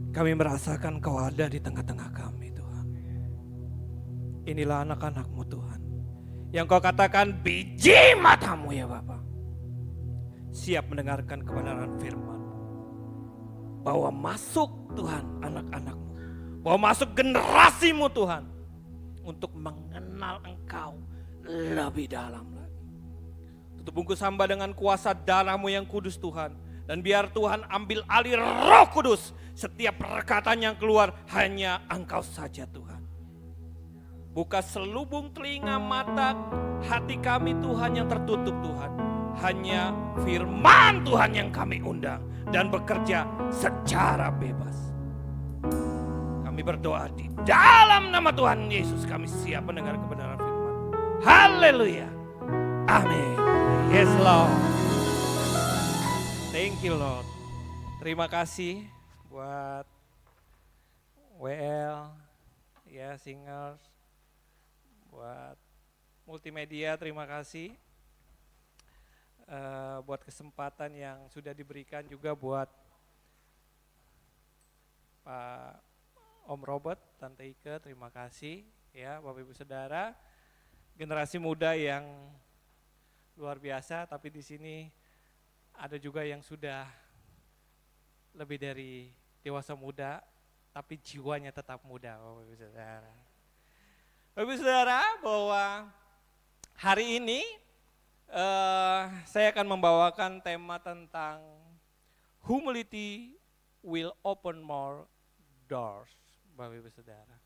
Kami merasakan Kau ada di tengah-tengah kami Tuhan. Inilah anak-anak-Mu Tuhan, yang Kau katakan biji matamu ya Bapa, siap mendengarkan kebenaran firman. Bawa masuk Tuhan anak-anak-Mu, bawa masuk generasi-Mu Tuhan, untuk mengenal Engkau lebih dalam lagi. Tutup bungkus hamba dengan kuasa darah-Mu yang kudus Tuhan. Dan biar Tuhan ambil alih Roh Kudus. Setiap perkataan yang keluar hanya Engkau saja Tuhan. Buka selubung telinga, mata, hati kami Tuhan yang tertutup Tuhan. Hanya firman Tuhan yang kami undang dan bekerja secara bebas. Kami berdoa di dalam nama Tuhan Yesus, kami siap mendengar kebenaran firman. Haleluya. Amin. Yes Lord. Thank you Lord. Terima kasih buat WL, ya singers, buat multimedia, terima kasih. Buat kesempatan yang sudah diberikan juga buat Pak Om Robert, Tante Ike, terima kasih ya Bapak Ibu Saudara. Generasi muda yang luar biasa, tapi di sini ada juga yang sudah lebih dari dewasa muda, tapi jiwanya tetap muda, Bapak Ibu Saudara. Bapak Ibu Saudara, bahwa hari ini saya akan membawakan tema tentang humility will open more doors, Bapak Ibu Saudara.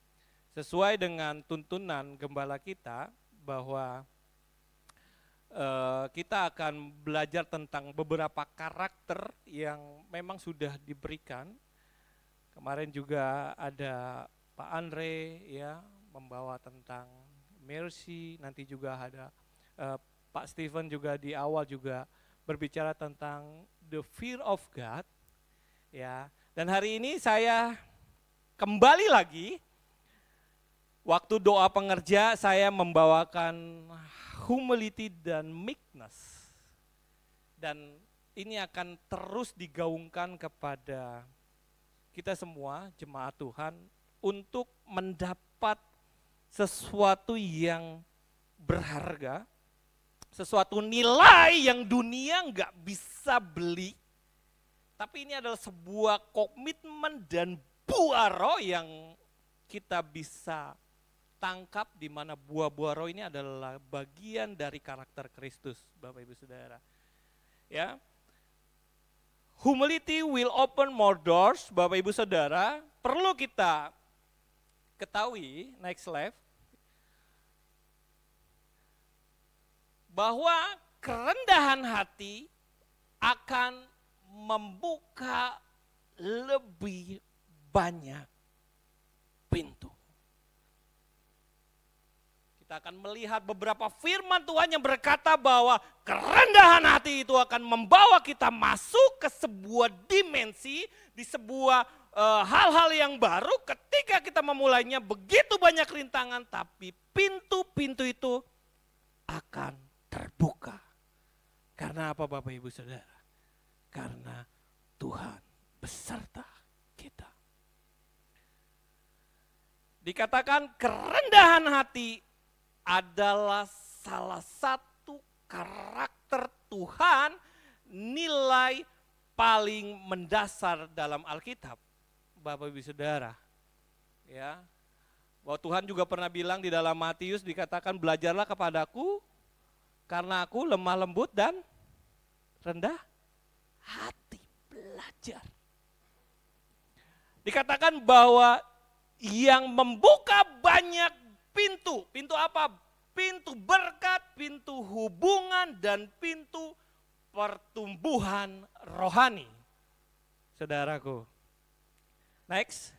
Sesuai dengan tuntunan gembala kita bahwa kita akan belajar tentang beberapa karakter yang memang sudah diberikan. Kemarin juga ada Pak Andre ya membawa tentang mercy, nanti juga ada Pak Stephen juga di awal juga berbicara tentang the fear of God ya. Dan hari ini saya kembali lagi, waktu doa pengerja saya membawakan humility dan meekness. Dan ini akan terus digaungkan kepada kita semua jemaat Tuhan untuk mendapat sesuatu yang berharga, sesuatu nilai yang dunia nggak bisa beli. Tapi ini adalah sebuah komitmen dan buah roh yang kita bisa tangkap, di mana buah-buah roh ini adalah bagian dari karakter Kristus, Bapak Ibu Saudara. Ya. Humility will open more doors, Bapak Ibu Saudara. Perlu kita ketahui, next slide, bahwa kerendahan hati akan membuka lebih banyak pintu. Kita akan melihat beberapa firman Tuhan yang berkata bahwa kerendahan hati itu akan membawa kita masuk ke sebuah dimensi, di sebuah hal-hal yang baru. Ketika kita memulainya begitu banyak rintangan, tapi pintu-pintu itu akan terbuka. Karena apa Bapak Ibu Saudara? Karena Tuhan beserta kita. Dikatakan kerendahan hati adalah salah satu karakter Tuhan, nilai paling mendasar dalam Alkitab, Bapak Ibu Saudara. Ya, bahwa Tuhan juga pernah bilang di dalam Matius, dikatakan belajarlah kepadaku karena aku lemah lembut dan rendah hati. Belajar. Dikatakan bahwa yang membuka banyak pintu, pintu apa? Pintu berkat, pintu hubungan, dan pintu pertumbuhan rohani. Saudaraku. Next.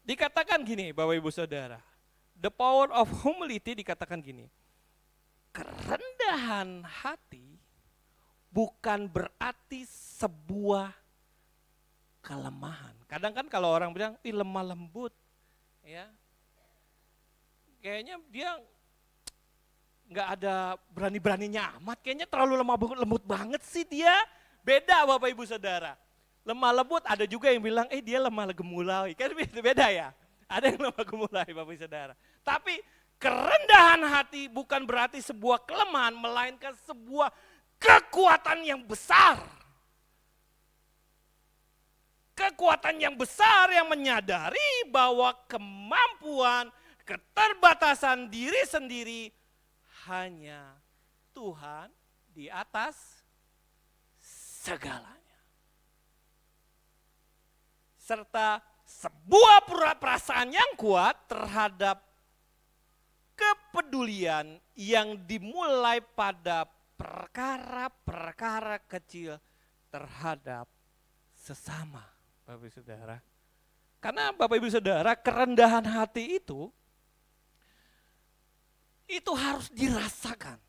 Dikatakan gini Bapak Ibu Saudara. The power of humility dikatakan gini. Kerendahan hati bukan berarti sebuah kelemahan. Kadang kan kalau orang bilang, lemah lembut. Ya, kayaknya dia nggak ada berani-beraninya amat, kayaknya terlalu lemah lembut banget sih dia. Beda Bapak Ibu Saudara. Lemah lembut, ada juga yang bilang, dia lemah gemulai. Kan beda ya. Ada yang lemah gemulai, Bapak Ibu Saudara. Tapi kerendahan hati bukan berarti sebuah kelemahan, melainkan sebuah kekuatan yang besar. Kekuatan yang besar yang menyadari bahwa kemampuan, keterbatasan diri sendiri hanya Tuhan di atas segalanya. Serta sebuah perasaan yang kuat terhadap kepedulian yang dimulai pada perkara-perkara kecil terhadap sesama, Bapak Ibu Saudara. Karena Bapak Ibu Saudara, kerendahan hati itu harus dirasakan.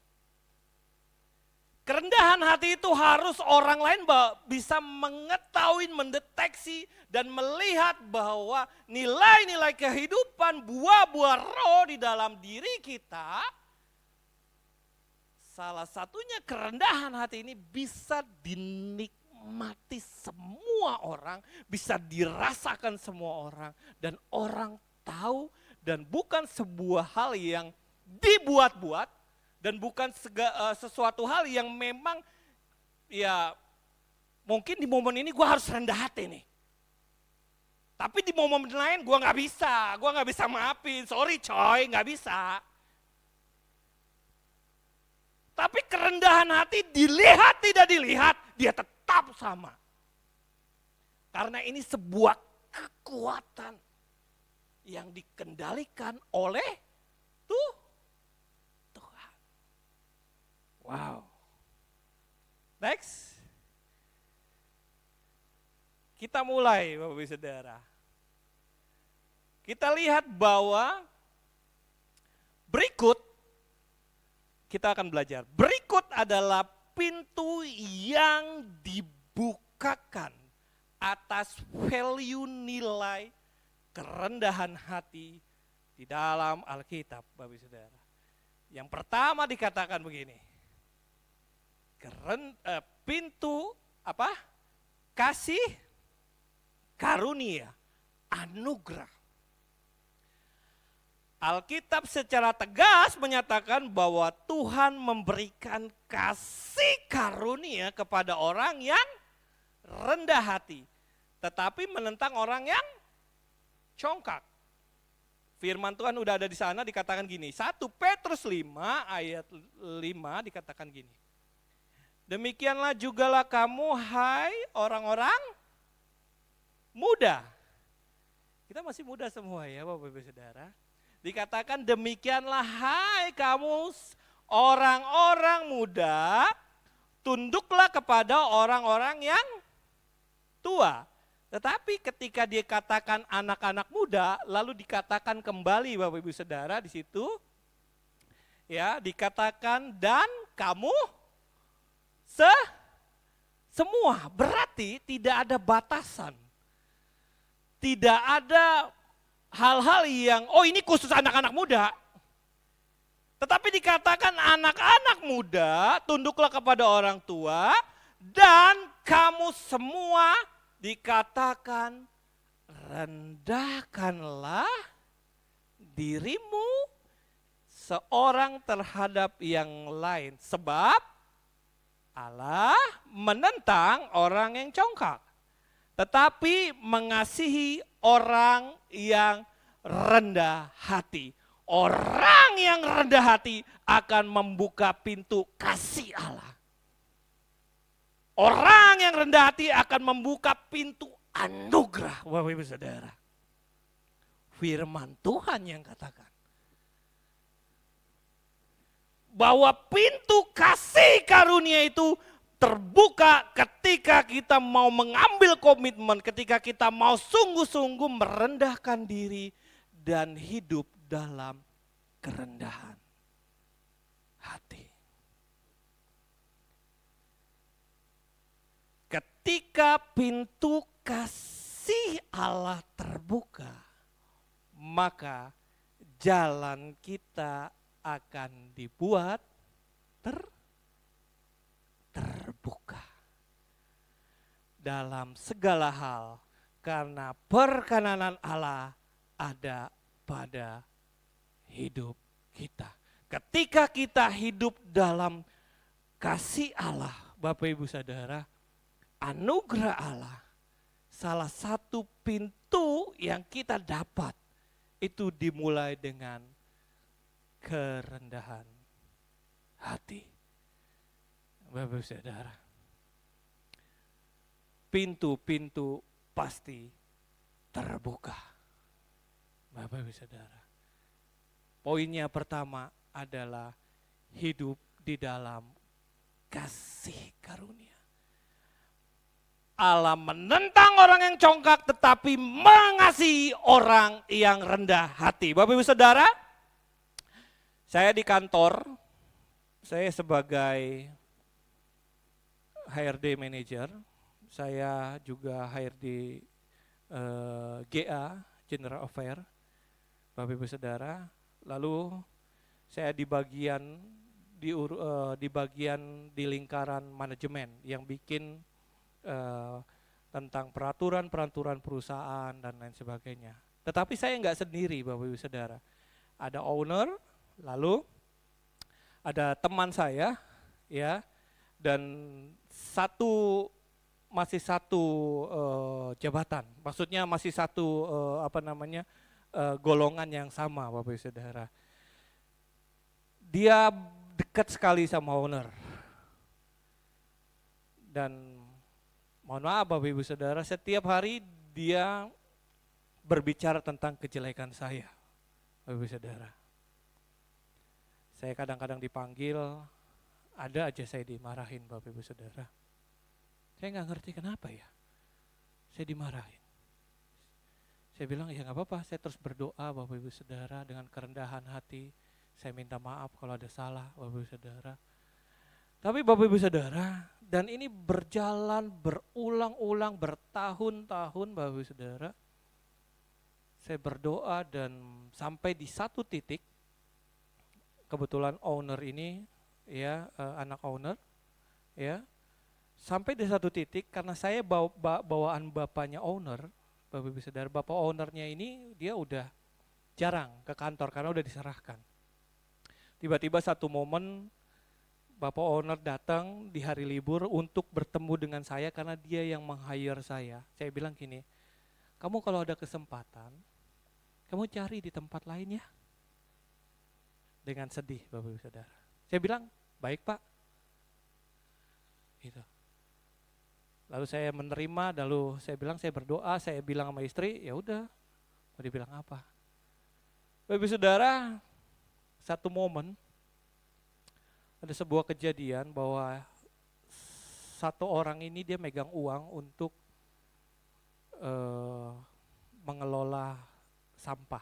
Kerendahan hati itu harus orang lain bisa mengetahui, mendeteksi, dan melihat bahwa nilai-nilai kehidupan, buah-buah roh di dalam diri kita, salah satunya kerendahan hati ini bisa dinikmati semua orang, bisa dirasakan semua orang, dan orang tahu, dan bukan sebuah hal yang dibuat-buat, dan bukan sesuatu hal yang memang ya mungkin di momen ini gue harus rendah hati nih. Tapi di momen lain gue gak bisa maafin, sorry coy, gak bisa. Tapi kerendahan hati dilihat tidak dilihat, dia tetap sama. Karena ini sebuah kekuatan yang dikendalikan oleh Tuhan. Wow. Next. Kita mulai Bapak Ibu Saudara. Kita lihat bahwa berikut kita akan belajar. Berikut adalah pintu yang dibukakan atas value nilai kerendahan hati di dalam Alkitab, Bapak Ibu Saudara. Yang pertama dikatakan begini. Pintu apa? Kasih karunia, anugerah. Alkitab secara tegas menyatakan bahwa Tuhan memberikan kasih karunia kepada orang yang rendah hati, tetapi menentang orang yang congkak. Firman Tuhan udah ada di sana, dikatakan gini, 1 Petrus 5 ayat 5 dikatakan gini. Demikianlah jugalah kamu, hai orang-orang muda. Kita masih muda semua ya Bapak Ibu Saudara. Dikatakan demikianlah hai kamu orang-orang muda, tunduklah kepada orang-orang yang tua. Tetapi ketika dia katakan anak-anak muda, lalu dikatakan kembali Bapak Ibu Saudara di situ, ya dikatakan dan kamu semua, berarti tidak ada batasan. Tidak ada hal-hal yang, ini khusus anak-anak muda. Tetapi dikatakan anak-anak muda, tunduklah kepada orang tua, dan kamu semua dikatakan rendahkanlah dirimu seorang terhadap yang lain. Sebab Allah menentang orang yang congkak, tetapi mengasihi orang yang rendah hati. Orang yang rendah hati akan membuka pintu kasih Allah. Orang yang rendah hati akan membuka pintu anugerah, Bapak Ibu Saudara. Firman Tuhan yang katakan. Bahwa pintu kasih karunia itu terbuka ketika kita mau mengambil komitmen, ketika kita mau sungguh-sungguh merendahkan diri dan hidup dalam kerendahan hati. Ketika pintu kasih Allah terbuka, maka jalan kita akan dibuat terbuka. dalam segala hal, karena perkenanan Allah ada pada hidup kita. Ketika kita hidup dalam kasih Allah, Bapak Ibu Saudara, anugerah Allah, salah satu pintu yang kita dapat itu dimulai dengan kerendahan hati. Bapak Ibu Saudara, pintu-pintu pasti terbuka. Bapak Ibu Saudara, poinnya pertama adalah hidup di dalam kasih karunia. Allah menentang orang yang congkak tetapi mengasihi orang yang rendah hati. Bapak Ibu Saudara, saya di kantor, saya sebagai HRD manager, saya juga HRD GA, General Affair, Bapak Ibu Saudara. Lalu saya di bagian di lingkaran manajemen yang bikin tentang peraturan perusahaan dan lain sebagainya. Tetapi saya enggak sendiri, Bapak Ibu Saudara. Ada owner, lalu ada teman saya, ya, dan masih satu jabatan. Maksudnya masih satu golongan yang sama, Bapak Ibu Saudara. Dia dekat sekali sama owner. Dan mohon maaf Bapak Ibu Saudara, setiap hari dia berbicara tentang kejelekan saya, Bapak Ibu Saudara. Saya kadang-kadang dipanggil, ada aja saya dimarahin, Bapak Ibu Saudara. Saya nggak ngerti kenapa ya, saya dimarahin. Saya bilang ya nggak apa-apa, saya terus berdoa Bapak Ibu Saudara dengan kerendahan hati. Saya minta maaf kalau ada salah Bapak Ibu Saudara. Tapi Bapak Ibu Saudara, dan ini berjalan berulang-ulang bertahun-tahun Bapak Ibu Saudara. Saya berdoa dan sampai di satu titik, kebetulan owner ini, ya anak owner, ya sampai di satu titik karena saya bawaan bapaknya owner, Bapak Ibu Saudara, bapak ownernya ini dia udah jarang ke kantor karena udah diserahkan. Tiba-tiba satu momen bapak owner datang di hari libur untuk bertemu dengan saya karena dia yang meng-hire saya. Saya bilang gini, kamu kalau ada kesempatan, kamu cari di tempat lain ya. Dengan sedih Bapak Ibu Saudara. Saya bilang, baik Pak. Gitu. Lalu saya menerima, lalu saya bilang saya berdoa, saya bilang sama istri, ya udah, mau dibilang apa. Bapak Ibu Saudara, satu momen, ada sebuah kejadian bahwa satu orang ini dia megang uang untuk mengelola sampah,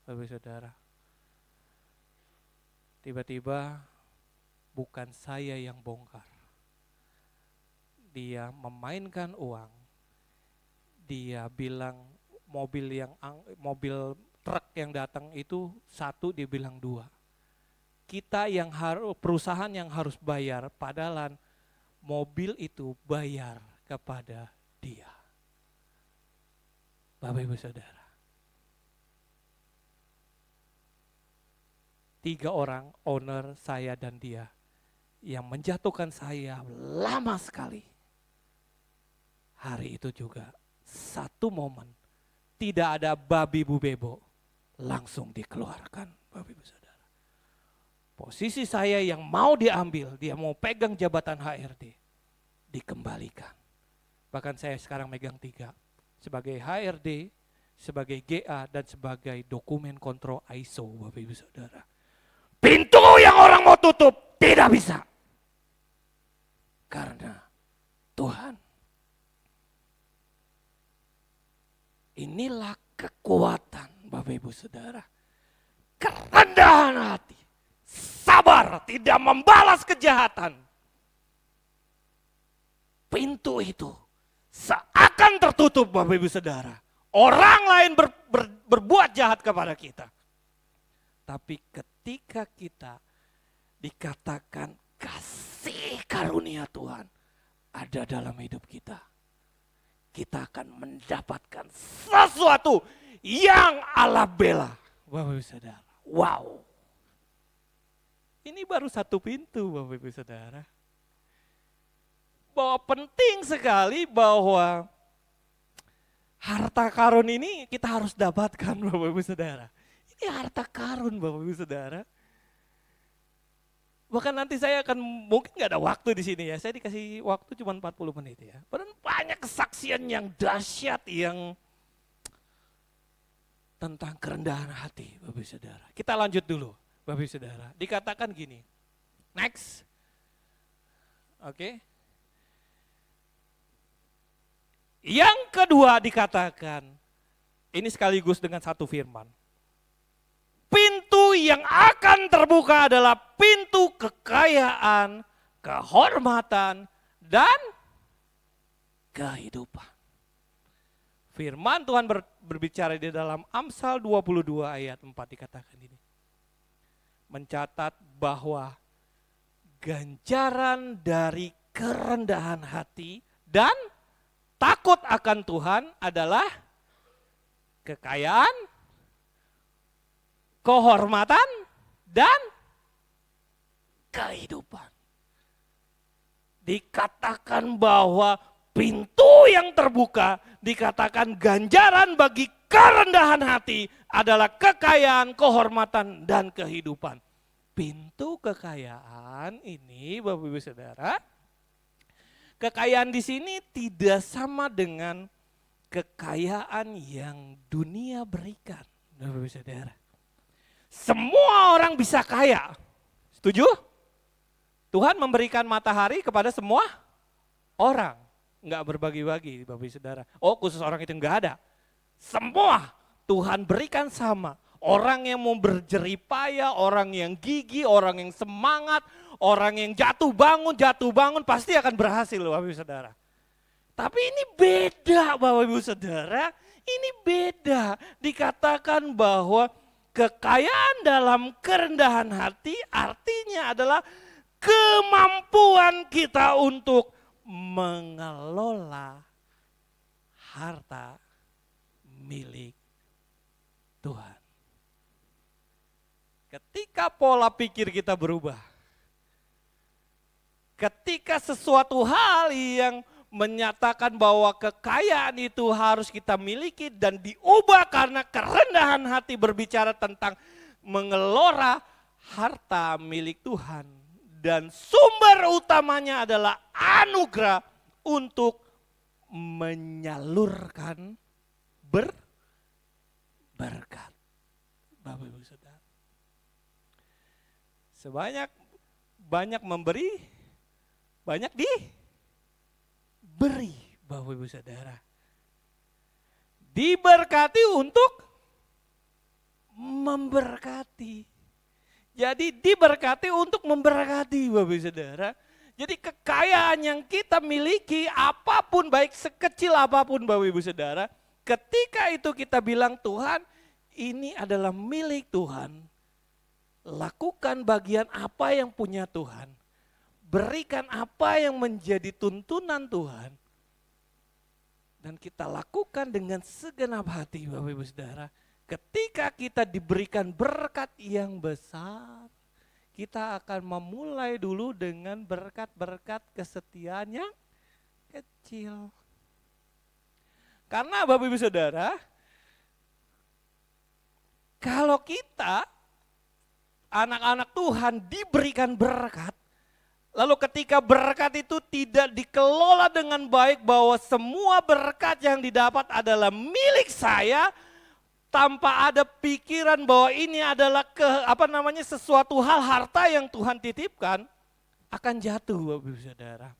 Bapak Ibu Saudara. Tiba-tiba bukan saya yang bongkar. Dia memainkan uang. Dia bilang mobil truk yang datang itu satu, dia bilang dua. Kita yang perusahaan yang harus bayar, padahal mobil itu bayar kepada dia. Bapak Ibu Saudara. 3 orang, owner, saya dan dia, yang menjatuhkan saya lama sekali. Hari itu juga satu momen, tidak ada babi bu bebo, langsung dikeluarkan Bapak Ibu Saudara. Posisi saya yang mau diambil, dia mau pegang jabatan HRD, dikembalikan. Bahkan saya sekarang megang 3, sebagai HRD, sebagai GA, dan sebagai dokumen kontrol ISO Bapak Ibu Saudara. Pintu yang orang mau tutup, tidak bisa. Karena Tuhan. Inilah kekuatan Bapak Ibu Saudara. Kerendahan hati. Sabar, tidak membalas kejahatan. Pintu itu seakan tertutup Bapak Ibu Saudara. Orang lain berbuat jahat kepada kita. Tapi ketika kita dikatakan kasih karunia Tuhan ada dalam hidup kita, kita akan mendapatkan sesuatu yang Allah bela. Bapak Ibu Saudara, wow. Ini baru satu pintu Bapak Ibu Saudara. Bahwa penting sekali bahwa harta karun ini kita harus dapatkan Bapak Ibu Saudara. Ini harta karun Bapak Ibu Saudara. Bahkan nanti saya akan, mungkin gak ada waktu di sini ya, saya dikasih waktu cuma 40 menit ya. Padahal banyak kesaksian yang dahsyat yang tentang kerendahan hati Bapak Ibu Saudara. Kita lanjut dulu Bapak Ibu Saudara. Dikatakan gini, next. Oke. Yang kedua dikatakan, ini sekaligus dengan satu firman. Pintu yang akan terbuka adalah pintu kekayaan, kehormatan, dan kehidupan. Firman Tuhan berbicara di dalam Amsal 22 ayat 4 dikatakan ini. Mencatat bahwa ganjaran dari kerendahan hati dan takut akan Tuhan adalah kekayaan, kehormatan, dan kehidupan. Dikatakan bahwa pintu yang terbuka, dikatakan ganjaran bagi kerendahan hati adalah kekayaan, kehormatan, dan kehidupan. Pintu kekayaan ini Bapak Ibu Saudara, kekayaan di sini tidak sama dengan kekayaan yang dunia berikan Bapak Ibu Saudara. Semua orang bisa kaya. Setuju? Tuhan memberikan matahari kepada semua orang. Enggak berbagi-bagi Bapak Ibu Saudara. Oh khusus orang itu enggak ada. Semua Tuhan berikan sama. Orang yang mau berjeripaya, orang yang gigih, orang yang semangat, orang yang jatuh bangun pasti akan berhasil Bapak Ibu Saudara. Tapi ini beda Bapak Ibu Saudara. Ini beda. Dikatakan bahwa kekayaan dalam kerendahan hati artinya adalah kemampuan kita untuk mengelola harta milik Tuhan. Ketika pola pikir kita berubah, ketika sesuatu hal yang menyatakan bahwa kekayaan itu harus kita miliki dan diubah karena kerendahan hati berbicara tentang mengelola harta milik Tuhan. Dan sumber utamanya adalah anugerah untuk menyalurkan berkat. Bapak Ibu Saudara. Banyak memberi, banyak diberi Bapak Ibu Saudara. Diberkati untuk memberkati. Jadi diberkati untuk memberkati Bapak Ibu Saudara. Jadi kekayaan yang kita miliki apapun, baik sekecil apapun Bapak Ibu Saudara, ketika itu kita bilang Tuhan ini adalah milik Tuhan, lakukan bagian apa yang punya Tuhan, berikan apa yang menjadi tuntunan Tuhan, dan kita lakukan dengan segenap hati Bapak Ibu Saudara. Ketika kita diberikan berkat yang besar, kita akan memulai dulu dengan berkat-berkat kesetiaan yang kecil. Karena Bapak Ibu Saudara, kalau kita anak-anak Tuhan diberikan berkat, lalu ketika berkat itu tidak dikelola dengan baik, bahwa semua berkat yang didapat adalah milik saya, tanpa ada pikiran bahwa ini adalah sesuatu hal harta yang Tuhan titipkan, akan jatuh Bapak Ibu Saudara.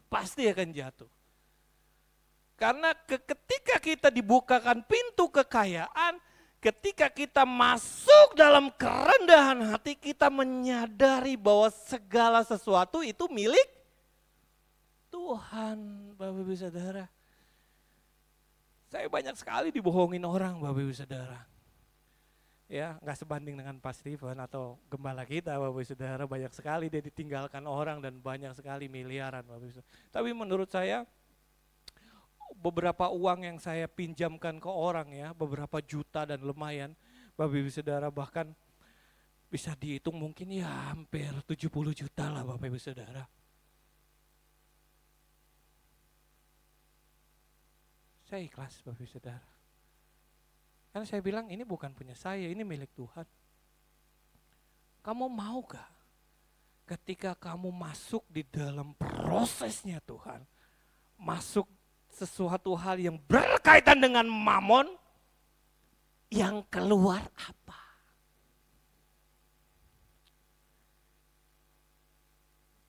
Pasti akan jatuh. Karena ketika kita dibukakan pintu kekayaan, ketika kita masuk dalam kerendahan hati, kita menyadari bahwa segala sesuatu itu milik Tuhan Bapak Ibu Saudara. Saya banyak sekali dibohongin orang Bapak Ibu Saudara. Ya, nggak sebanding dengan Pak Stephen atau gembala kita Bapak Ibu Saudara, banyak sekali dia ditinggalkan orang dan banyak sekali miliaran Bapak Ibu Saudara. Tapi menurut saya beberapa uang yang saya pinjamkan ke orang ya, beberapa juta dan lumayan, Bapak Ibu Saudara, bahkan bisa dihitung mungkin ya hampir 70 juta lah Bapak Ibu Saudara. Saya ikhlas Bapak Ibu Saudara. Karena saya bilang ini bukan punya saya, ini milik Tuhan. Kamu mau gak ketika kamu masuk di dalam prosesnya Tuhan, masuk sesuatu hal yang berkaitan dengan mamon, yang keluar apa?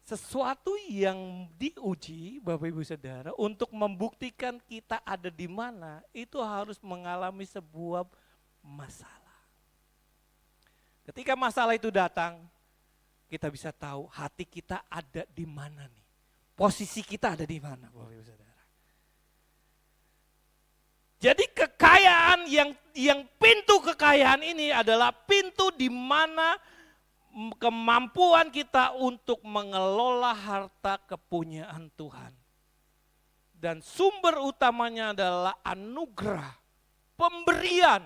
Sesuatu yang diuji Bapak Ibu Saudara untuk membuktikan kita ada di mana, itu harus mengalami sebuah masalah. Ketika masalah itu datang, kita bisa tahu hati kita ada di mana nih. Posisi kita ada di mana Bapak Ibu Saudara. Jadi kekayaan yang pintu kekayaan ini adalah pintu di mana kemampuan kita untuk mengelola harta kepunyaan Tuhan. Dan sumber utamanya adalah anugerah, pemberian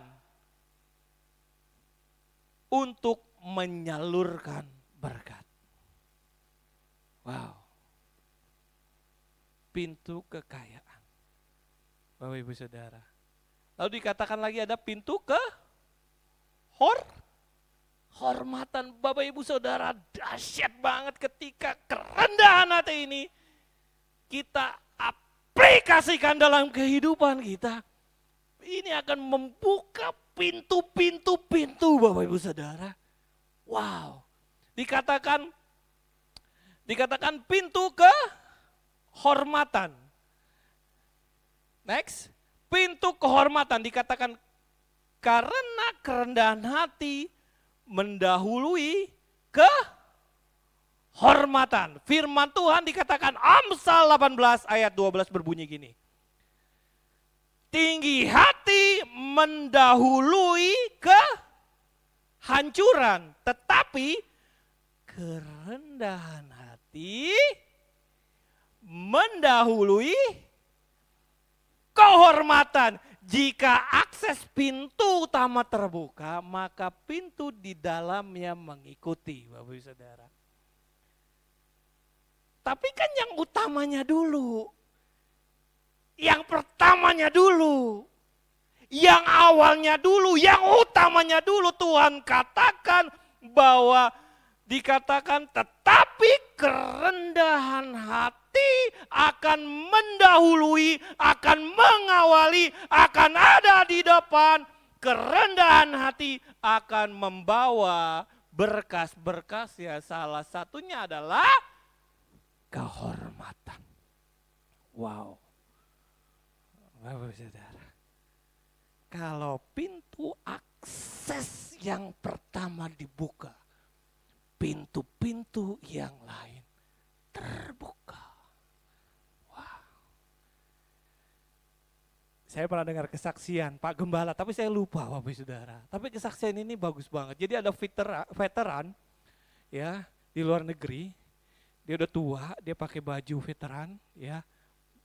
untuk menyalurkan berkat. Wow. Pintu kekayaan. Bapak Ibu Saudara. Lalu dikatakan lagi ada pintu hormatan. Bapak Ibu Saudara, dahsyat banget ketika kerendahan hati ini kita aplikasikan dalam kehidupan kita. Ini akan membuka pintu-pintu Bapak Ibu Saudara. Wow. Dikatakan pintu kehormatan. Next, pintu kehormatan dikatakan karena kerendahan hati mendahului kehormatan. Firman Tuhan dikatakan Amsal 18 ayat 12 berbunyi gini. Tinggi hati mendahului kehancuran, tetapi kerendahan hati mendahului kehormatan. Jika akses pintu utama terbuka, maka pintu di dalamnya mengikuti, Bapak Ibu Saudara. Tapi kan yang utamanya dulu. Yang pertamanya dulu. Yang awalnya dulu, yang utamanya dulu Tuhan katakan bahwa dikatakan tetapi kerendahan hati akan mendahului, akan mengawali, akan ada di depan. Kerendahan hati akan membawa berkas-berkas ya, salah satunya adalah kehormatan. Wow. Bapak Saudara. Kalau pintu akses yang pertama dibuka, pintu-pintu yang lain terbuka. Wow. Saya pernah dengar kesaksian Pak Gembala, tapi saya lupa Bapak Saudara. Tapi kesaksian ini bagus banget. Jadi ada veteran ya di luar negeri. Dia udah tua, dia pakai baju veteran ya,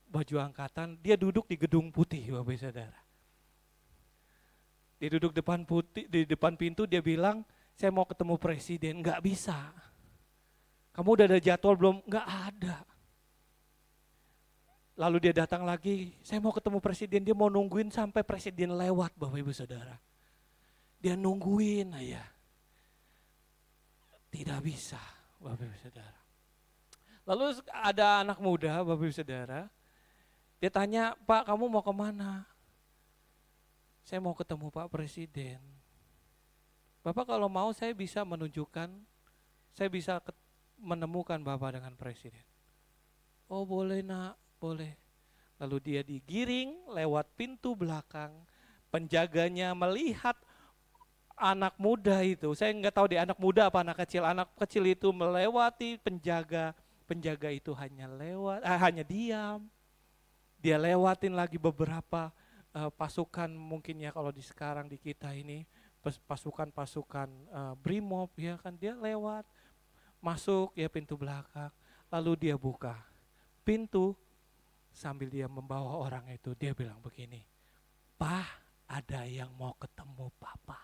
baju angkatan. Dia duduk di gedung putih Bapak Saudara. Dia duduk di depan pintu, dia bilang, saya mau ketemu presiden, nggak bisa. Kamu udah ada jadwal belum? Nggak ada. Lalu dia datang lagi, saya mau ketemu presiden, dia mau nungguin sampai presiden lewat Bapak Ibu Saudara. Dia nungguin aja. Tidak bisa Bapak Ibu Saudara. Lalu ada anak muda Bapak Ibu Saudara, dia tanya, Pak kamu mau kemana? Saya mau ketemu Pak Presiden. Bapak kalau mau saya bisa menunjukkan, saya bisa menemukan Bapak dengan Presiden. Oh boleh nak, boleh. Lalu dia digiring lewat pintu belakang, penjaganya melihat anak muda itu, saya nggak tahu dia anak muda apa anak kecil itu melewati penjaga itu hanya diam. Dia lewatin lagi beberapa pasukan mungkin ya kalau di sekarang di kita ini pasukan Brimob ya kan, dia lewat masuk ya pintu belakang, lalu dia buka pintu Sambil dia membawa orang itu, dia bilang begini, "Pak, ada yang mau ketemu Papa."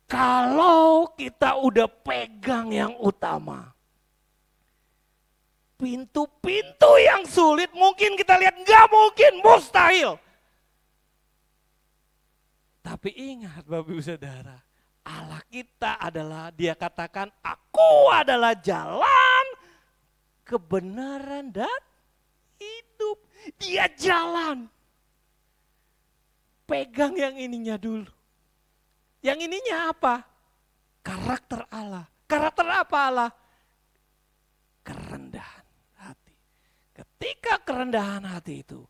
Kalau kita udah pegang yang utama, pintu-pintu yang sulit mungkin kita lihat nggak mungkin, mustahil. Tapi ingat Bapak Ibu Saudara, Allah kita adalah, dia katakan, "Aku adalah jalan, kebenaran dan hidup." Dia jalan. Pegang yang ininya dulu. Yang ininya apa? Karakter Allah. Karakter apa Allah? Kerendahan hati. Ketika kerendahan hati itu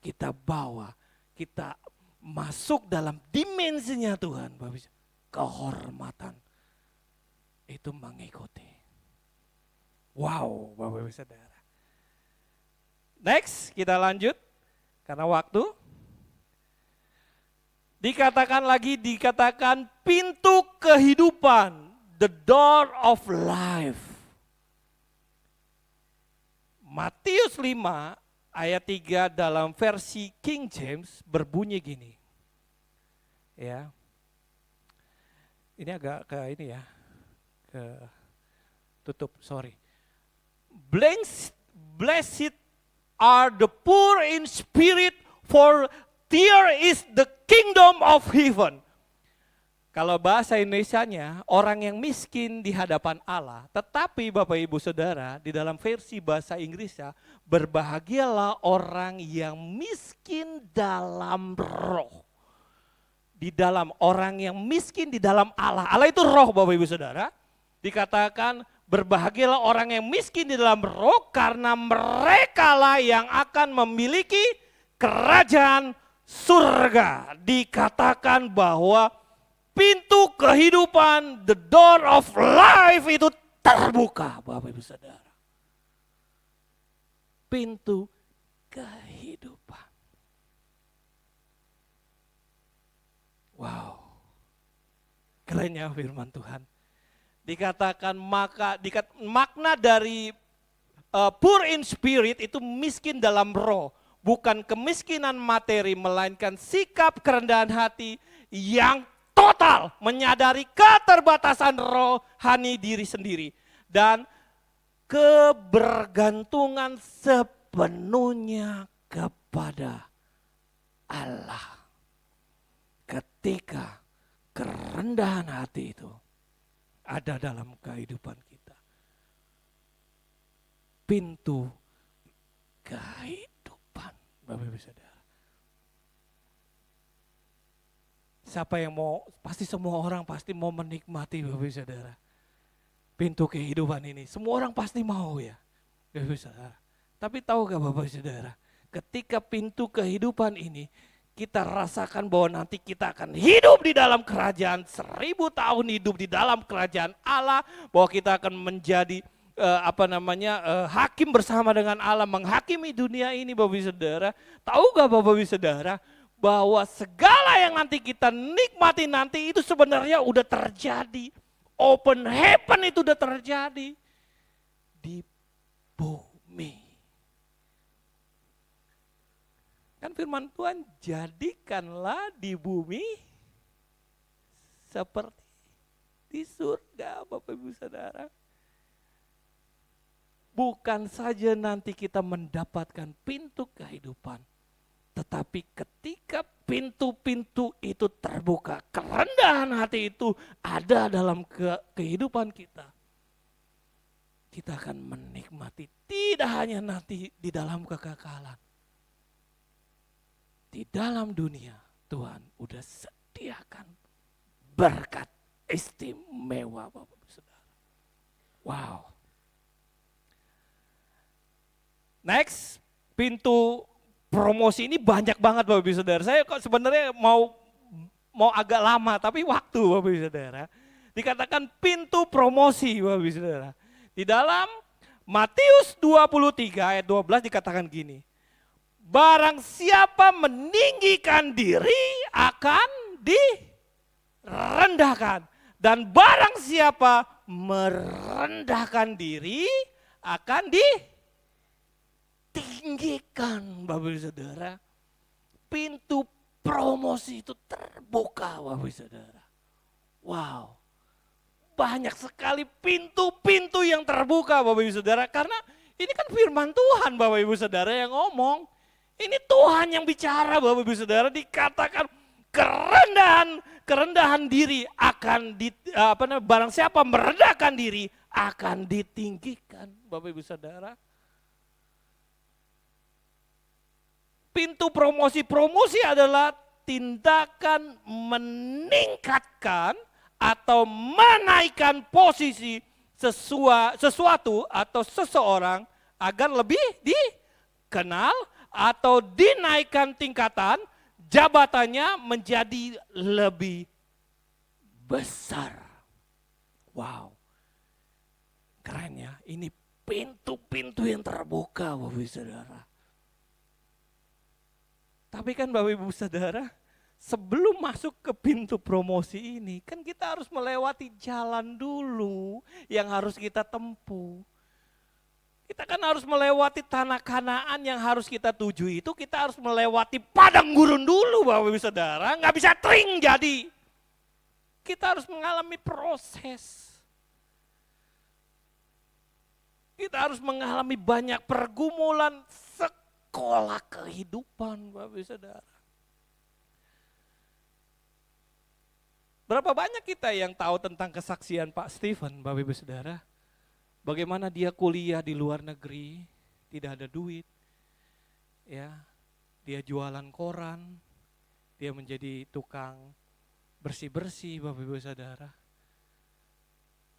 kita bawa, kita masuk dalam dimensinya Tuhan, kehormatan itu mengikuti. Wow, Bapak Ibu Saudara. Next, kita lanjut karena waktu. Dikatakan pintu kehidupan, the door of life. Matius 5 ayat 3 dalam versi King James berbunyi gini. Ya. Ini agak ke ini ya. Ke tutup, sorry. Blessed are the poor in spirit, for there is the kingdom of heaven. Kalau bahasa Indonesianya, orang yang miskin di hadapan Allah. Tetapi Bapak Ibu Saudara, di dalam versi bahasa Inggrisnya, berbahagialah orang yang miskin dalam roh. Di dalam orang yang miskin di dalam Allah. Allah itu roh Bapak Ibu Saudara. Dikatakan berbahagialah orang yang miskin di dalam roh, karena merekalah yang akan memiliki kerajaan surga. Dikatakan bahwa pintu kehidupan, the door of life itu terbuka Bapak Ibu Saudara. Pintu kehidupan. Wow. Kerennya firman Tuhan. Dikatakan makna dari poor in spirit itu miskin dalam roh. Bukan kemiskinan materi, melainkan sikap kerendahan hati yang total, menyadari keterbatasan rohani diri sendiri. Dan kebergantungan sepenuhnya kepada Allah. Ketika kerendahan hati itu ada dalam kehidupan kita. Pintu kehidupan, Bapak Ibu Saudara. Siapa yang mau, pasti semua orang pasti mau menikmati Bapak Ibu Saudara. Pintu kehidupan ini, semua orang pasti mau ya, Bapak Ibu Saudara. Tapi tahu gak Bapak Ibu Saudara, ketika pintu kehidupan ini, kita rasakan bahwa nanti kita akan hidup di dalam kerajaan 1000 tahun, hidup di dalam kerajaan Allah, bahwa kita akan menjadi hakim bersama dengan Allah, menghakimi dunia ini Bapak Ibu Saudara. Tahu gak Bapak Ibu Saudara, bahwa segala yang nanti kita nikmati nanti itu sebenarnya udah terjadi. Open heaven itu udah terjadi di bumi. Kan firman Tuhan, jadikanlah di bumi seperti di surga Bapak Ibu Saudara. Bukan saja nanti kita mendapatkan pintu kehidupan, tetapi ketika pintu-pintu itu terbuka, kerendahan hati itu ada dalam kehidupan kita. Kita akan menikmati tidak hanya nanti di dalam kekekalan. Di dalam dunia Tuhan udah sediakan berkat istimewa Bapak Ibu Saudara. Wow. Next, pintu promosi ini banyak banget Bapak Ibu Saudara. Saya kok sebenarnya mau agak lama, tapi waktu Bapak Ibu Saudara. Dikatakan pintu promosi Bapak Ibu Saudara. Di dalam Matius 23 ayat 12 dikatakan gini. Barang siapa meninggikan diri akan direndahkan. Dan barang siapa merendahkan diri akan ditinggikan, Bapak Ibu Saudara. Pintu promosi itu terbuka, Bapak Ibu Saudara. Wow. Banyak sekali pintu-pintu yang terbuka, Bapak Ibu Saudara. Karena ini kan firman Tuhan, Bapak Ibu Saudara, yang ngomong. Ini Tuhan yang bicara, Bapak Ibu Saudara. Dikatakan kerendahan diri akan barang siapa merendahkan diri akan ditinggikan, Bapak Ibu Saudara. Pintu promosi adalah tindakan meningkatkan atau menaikkan posisi sesuatu atau seseorang agar lebih dikenal atau dinaikkan tingkatan jabatannya menjadi lebih besar. Wow, keren ya, ini pintu-pintu yang terbuka, Bapak Ibu Saudara. Tapi kan Bapak Ibu Saudara, sebelum masuk ke pintu promosi ini, kan kita harus melewati jalan dulu yang harus kita tempuh. Kita kan harus melewati tanah Kanaan yang harus kita tuju itu, kita harus melewati padang gurun dulu, Bapak Ibu Saudara. Nggak bisa tring jadi. Kita harus mengalami proses. Kita harus mengalami banyak pergumulan sekolah kehidupan, Bapak Ibu Saudara. Berapa banyak kita yang tahu tentang kesaksian Pak Stephen, Bapak Ibu Saudara? Bagaimana dia kuliah di luar negeri, tidak ada duit, ya, dia jualan koran, dia menjadi tukang bersih-bersih, Bapak Ibu Saudara.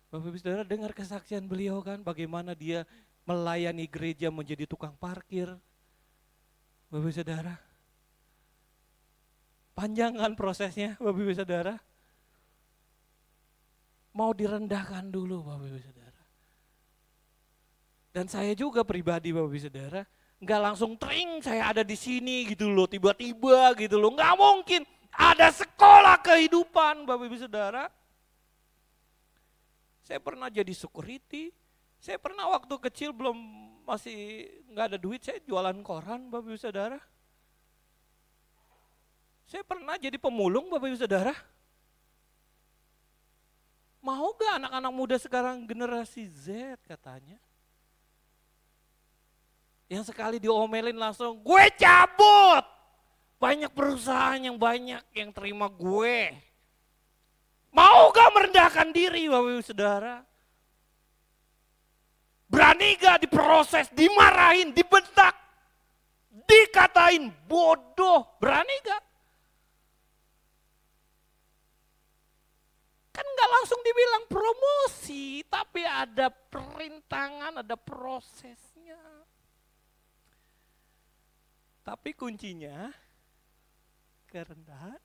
Bapak Ibu Saudara dengar kesaksian beliau kan, bagaimana dia melayani gereja menjadi tukang parkir, Bapak Ibu Saudara. Panjang kan prosesnya, Bapak Ibu Saudara. Mau direndahkan dulu, Bapak Ibu Saudara. Dan saya juga pribadi, Bapak Ibu Saudara, nggak langsung tring saya ada di sini gitu loh, tiba-tiba gitu loh, nggak mungkin. Ada sekolah kehidupan, Bapak Ibu Saudara. Saya pernah jadi security, saya pernah waktu kecil masih nggak ada duit, saya jualan koran, Bapak Ibu Saudara. Saya pernah jadi pemulung, Bapak Ibu Saudara. Mau gak anak-anak muda sekarang generasi Z katanya? Yang sekali diomelin langsung, gue cabut. Banyak perusahaan yang banyak yang terima gue. Mau gak merendahkan diri, Bapak Ibu Saudara? Berani gak diproses, dimarahin, dibentak, dikatain bodoh, berani gak? Kan gak langsung dibilang promosi, tapi ada perintangan, ada prosesnya. Tapi kuncinya kerendahan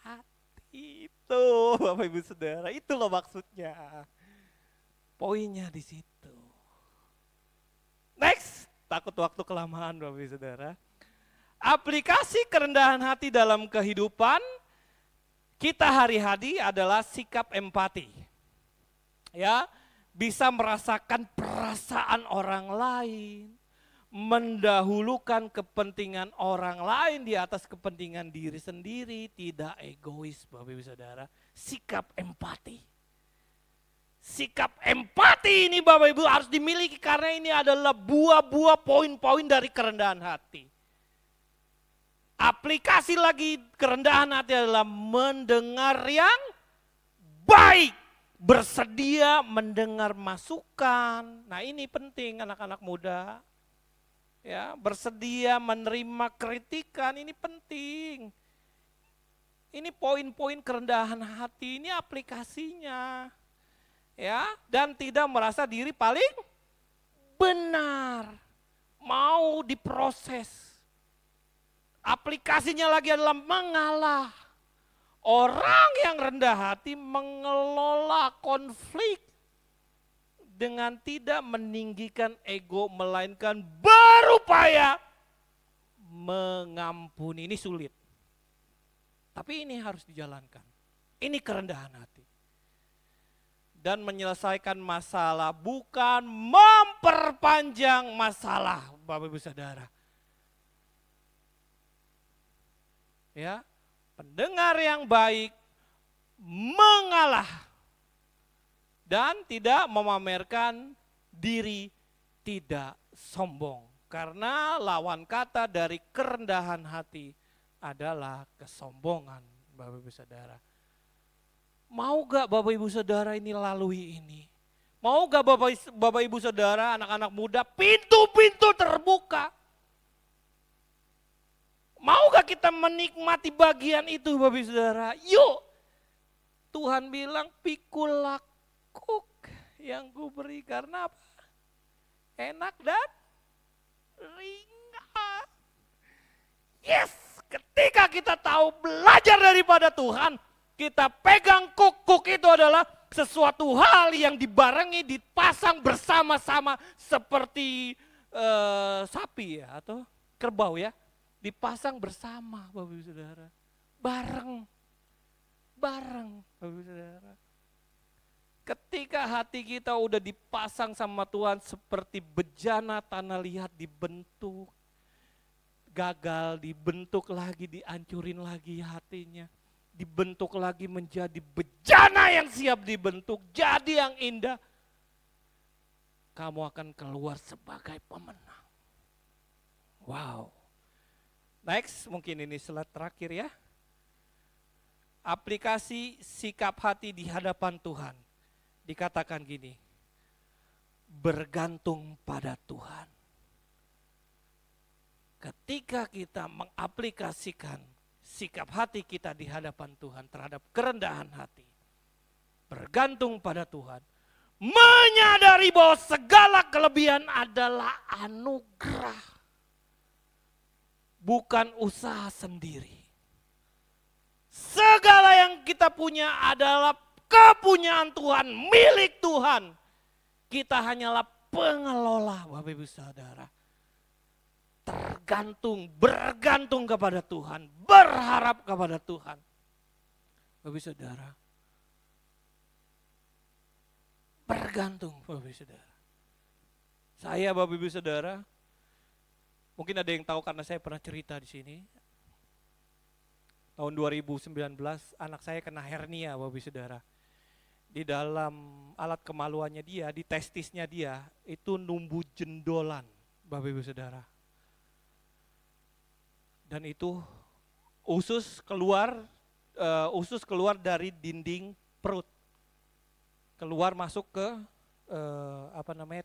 hati itu, Bapak Ibu Saudara, itu loh maksudnya. Poinnya di situ. Next, takut waktu kelamaan, Bapak Ibu Saudara. Aplikasi kerendahan hati dalam kehidupan kita hari-hari adalah sikap empati. Ya, bisa merasakan perasaan orang lain, mendahulukan kepentingan orang lain di atas kepentingan diri sendiri, tidak egois, Bapak Ibu Saudara. Sikap empati. Sikap empati ini Bapak Ibu harus dimiliki karena ini adalah buah-buah poin-poin dari kerendahan hati. Aplikasi lagi kerendahan hati adalah mendengar yang baik, bersedia mendengar masukan. Nah, ini penting anak-anak muda. Ya, bersedia menerima kritikan, ini penting. Ini poin-poin kerendahan hati, ini aplikasinya. Ya, dan tidak merasa diri paling benar. Mau diproses. Aplikasinya lagi adalah mengalah. Orang yang rendah hati mengelola konflik dengan tidak meninggikan ego, melainkan berupaya mengampuni. Ini sulit. Tapi ini harus dijalankan. Ini kerendahan hati. dan menyelesaikan masalah, bukan memperpanjang masalah, Bapak Ibu Saudara. Ya, pendengar yang baik mengalah dan tidak memamerkan diri, tidak sombong. Karena lawan kata dari kerendahan hati adalah kesombongan, Bapak Ibu Saudara. Mau gak Bapak Ibu Saudara ini lalui ini? Mau gak Bapak Ibu Saudara, anak-anak muda, pintu-pintu terbuka? Mau gak kita menikmati bagian itu Bapak Ibu Saudara? Yuk! Tuhan bilang pikul lakuk yang ku beri karena apa? Enak dan ringan. Yes! Ketika kita tahu belajar daripada Tuhan, kita pegang kuk itu adalah sesuatu hal yang dibarengi, dipasang bersama-sama seperti sapi ya atau kerbau ya. Dipasang bersama Bapak Ibu Saudara. Bareng Bapak Ibu Saudara. Ketika hati kita udah dipasang sama Tuhan seperti bejana tanah liat dibentuk. Gagal dibentuk lagi, dihancurin lagi hatinya. Dibentuk lagi menjadi bejana yang siap dibentuk, jadi yang indah. Kamu akan keluar sebagai pemenang. Wow. Next, mungkin ini slide terakhir ya. Aplikasi sikap hati di hadapan Tuhan. Dikatakan gini, bergantung pada Tuhan. Ketika kita mengaplikasikan sikap hati kita di hadapan Tuhan terhadap kerendahan hati, bergantung pada Tuhan, menyadari bahwa segala kelebihan adalah anugerah, bukan usaha sendiri. Segala yang kita punya adalah kepunyaan Tuhan, milik Tuhan. Kita hanyalah pengelola, Bapak Ibu Saudara. Bergantung kepada Tuhan, berharap kepada Tuhan. Bapak Ibu Saudara. Bergantung, Bapak Ibu Saudara. Saya, Bapak Ibu Saudara, mungkin ada yang tahu karena saya pernah cerita di sini. Tahun 2019 anak saya kena hernia, Bapak Ibu Saudara. Di dalam alat kemaluannya dia, di testisnya dia, itu numbuh jendolan, Bapak Ibu Saudara. Dan itu usus keluar dari dinding perut. Keluar masuk ke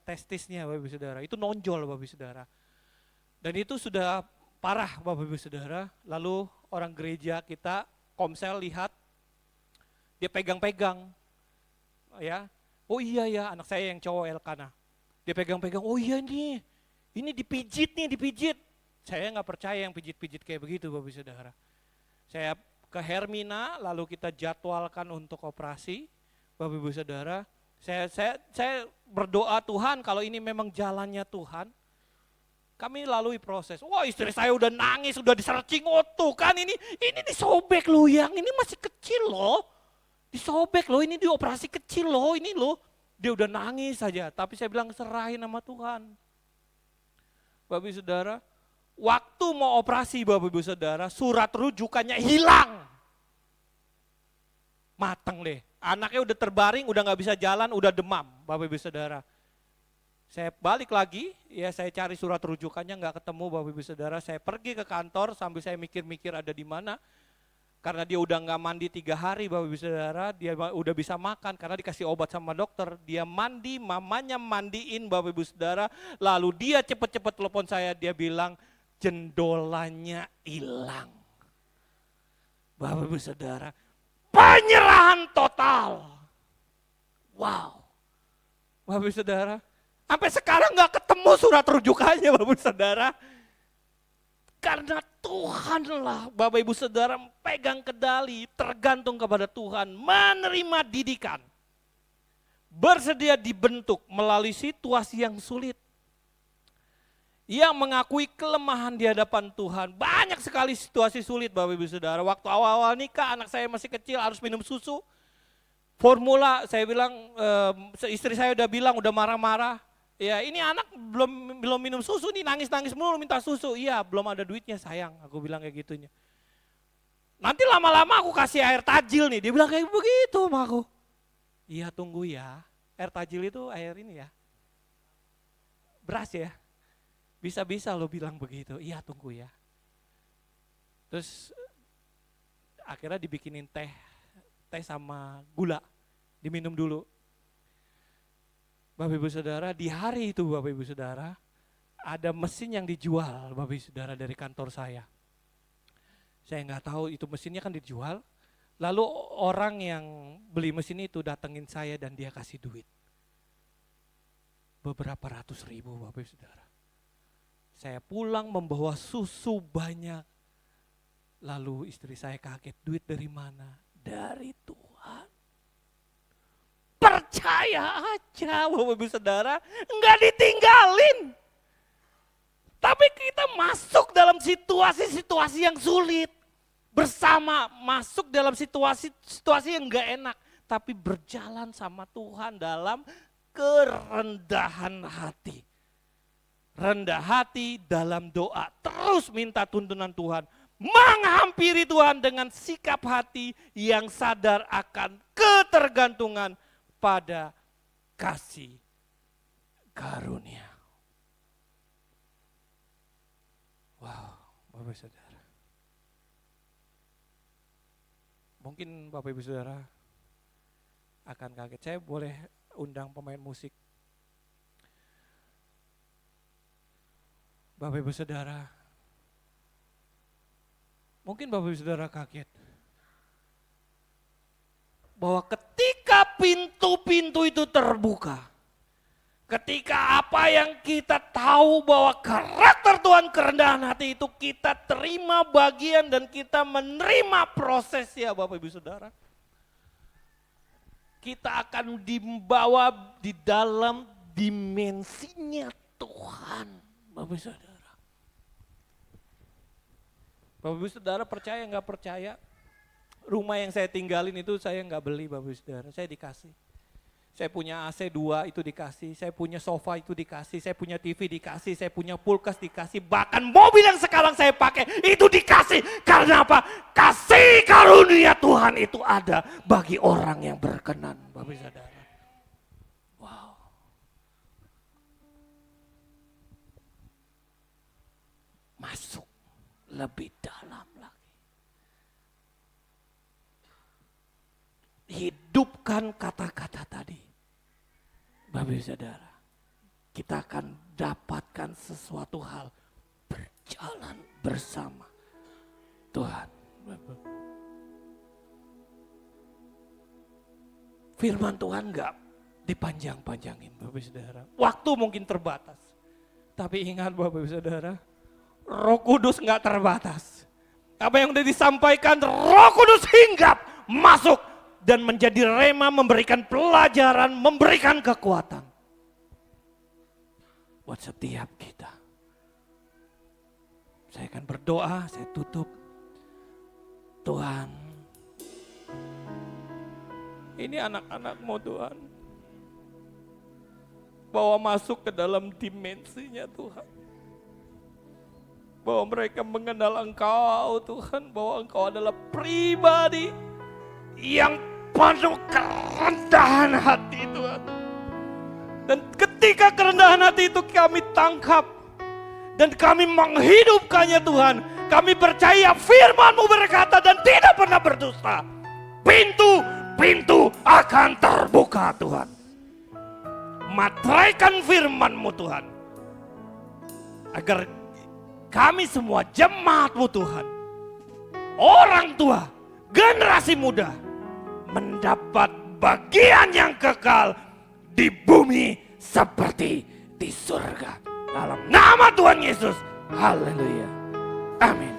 testisnya, Bapak Ibu Saudara. Itu nonjol, Bapak Ibu Saudara. Dan itu sudah parah, Bapak Ibu Saudara. Lalu orang gereja kita komsel lihat, dia pegang-pegang, ya. Oh iya ya, anak saya yang cowok Elkana. Dia pegang-pegang, oh iya nih, ini dipijit. Saya nggak percaya yang pijit-pijit kayak begitu, Bapak Ibu Saudara. Saya ke Hermina, lalu kita jadwalkan untuk operasi, Bapak Ibu Saudara. Saya berdoa Tuhan, kalau ini memang jalannya Tuhan, kami lalui proses. Wah, istri saya udah nangis, udah di-searching, oh tuh kan ini disobek loh, yang ini masih kecil loh. Disobek loh, ini dioperasi kecil loh, ini loh. Dia udah nangis saja, tapi saya bilang serahin sama Tuhan. Bapak Ibu Saudara, waktu mau operasi Bapak Ibu Saudara, surat rujukannya hilang. Mateng deh, anaknya udah terbaring, udah gak bisa jalan, udah demam Bapak Ibu Saudara. Saya balik lagi, ya saya cari surat rujukannya gak ketemu Bapak Ibu Saudara. Saya pergi ke kantor sambil saya mikir-mikir ada di mana. Karena dia udah gak mandi 3 hari Bapak Ibu Saudara, dia udah bisa makan karena dikasih obat sama dokter. Dia mandi, mamanya mandiin Bapak Ibu Saudara, lalu dia cepet-cepet telepon saya, dia bilang jendolannya hilang. Bapak Ibu Saudara, penyerahan total. Wow. Bapak Ibu Saudara, sampai sekarang gak ketemu surat rujukannya Bapak Ibu Saudara. Karena Tuhanlah Bapak Ibu Saudara pegang kendali, tergantung kepada Tuhan, menerima didikan. Bersedia dibentuk melalui situasi yang sulit. Yang mengakui kelemahan di hadapan Tuhan. Banyak sekali situasi sulit Bapak Ibu Saudara. Waktu awal-awal nikah anak saya masih kecil harus minum susu. formula, saya bilang, istri saya udah bilang, udah marah-marah. Ya ini anak belum minum susu nih, nangis-nangis mulu minta susu. Iya belum ada duitnya sayang, aku bilang kayak gitunya. Nanti lama-lama aku kasih air tajil nih, dia bilang kayak begitu sama aku. Iya tunggu ya, air tajil itu air ini ya, beras ya. Bisa-bisa lo bilang begitu, iya tunggu ya. Terus akhirnya dibikinin teh sama gula, diminum dulu. Bapak Ibu Saudara, di hari itu Bapak Ibu Saudara, ada mesin yang dijual Bapak Ibu Saudara dari kantor saya. Saya nggak tahu itu mesinnya kan dijual, lalu orang yang beli mesin itu datengin saya dan dia kasih duit. Beberapa ratus ribu Bapak Ibu Saudara. Saya pulang membawa susu banyak, lalu istri saya kaget, duit dari mana? Dari Tuhan. Percaya aja Bapak Ibu Saudara, enggak ditinggalin. Tapi kita masuk dalam situasi-situasi yang sulit. Bersama masuk dalam situasi yang enggak enak. Tapi berjalan sama Tuhan dalam kerendahan hati. Rendah hati dalam doa. Terus minta tuntunan Tuhan. Menghampiri Tuhan dengan sikap hati yang sadar akan ketergantungan pada kasih karunia. Wow, Bapak Ibu Saudara. Mungkin Bapak Ibu Saudara akan kaget. Saya boleh undang pemain musik. Bapak Ibu Saudara, mungkin Bapak Ibu Saudara kaget bahwa ketika pintu-pintu itu terbuka, ketika apa yang kita tahu bahwa karakter Tuhan kerendahan hati itu kita terima bagian dan kita menerima proses ya Bapak Ibu Saudara. Kita akan dibawa di dalam dimensinya Tuhan Bapak Ibu Saudara. Bapak Ibu Saudara percaya nggak percaya? Rumah yang saya tinggalin itu saya nggak beli Bapak Ibu Saudara, saya dikasih. Saya punya AC 2 itu dikasih, saya punya sofa itu dikasih, saya punya TV dikasih, saya punya kulkas dikasih, bahkan mobil yang sekarang saya pakai itu dikasih. Karena apa? Kasih karunia Tuhan itu ada bagi orang yang berkenan Bapak Ibu Saudara. Wow. Masuk lebih dalam lagi. Hidupkan kata-kata tadi. Bapak Ibu Saudara, kita akan dapatkan sesuatu hal berjalan bersama Tuhan. Firman Tuhan enggak dipanjang-panjangin Bapak Ibu Saudara. Waktu mungkin terbatas. Tapi ingat Bapak Ibu Saudara, Roh Kudus enggak terbatas. Apa yang sudah disampaikan Roh Kudus hinggap, masuk dan menjadi rema, memberikan pelajaran, memberikan kekuatan buat setiap kita. Saya akan berdoa, saya tutup. Tuhan, ini anak-anak-Mu Tuhan, bawa masuk ke dalam dimensinya Tuhan. Bahwa mereka mengenal Engkau Tuhan, bahwa Engkau adalah pribadi yang penuh kerendahan hati Tuhan. Dan ketika kerendahan hati itu kami tangkap dan kami menghidupkannya Tuhan, kami percaya firman-Mu berkata dan tidak pernah berdusta. Pintu-pintu akan terbuka Tuhan. Materaikan firman-Mu Tuhan, agar kami semua jemaat-Mu Tuhan, orang tua, generasi muda, mendapat bagian yang kekal di bumi seperti di surga. Dalam nama Tuhan Yesus, haleluya, amin.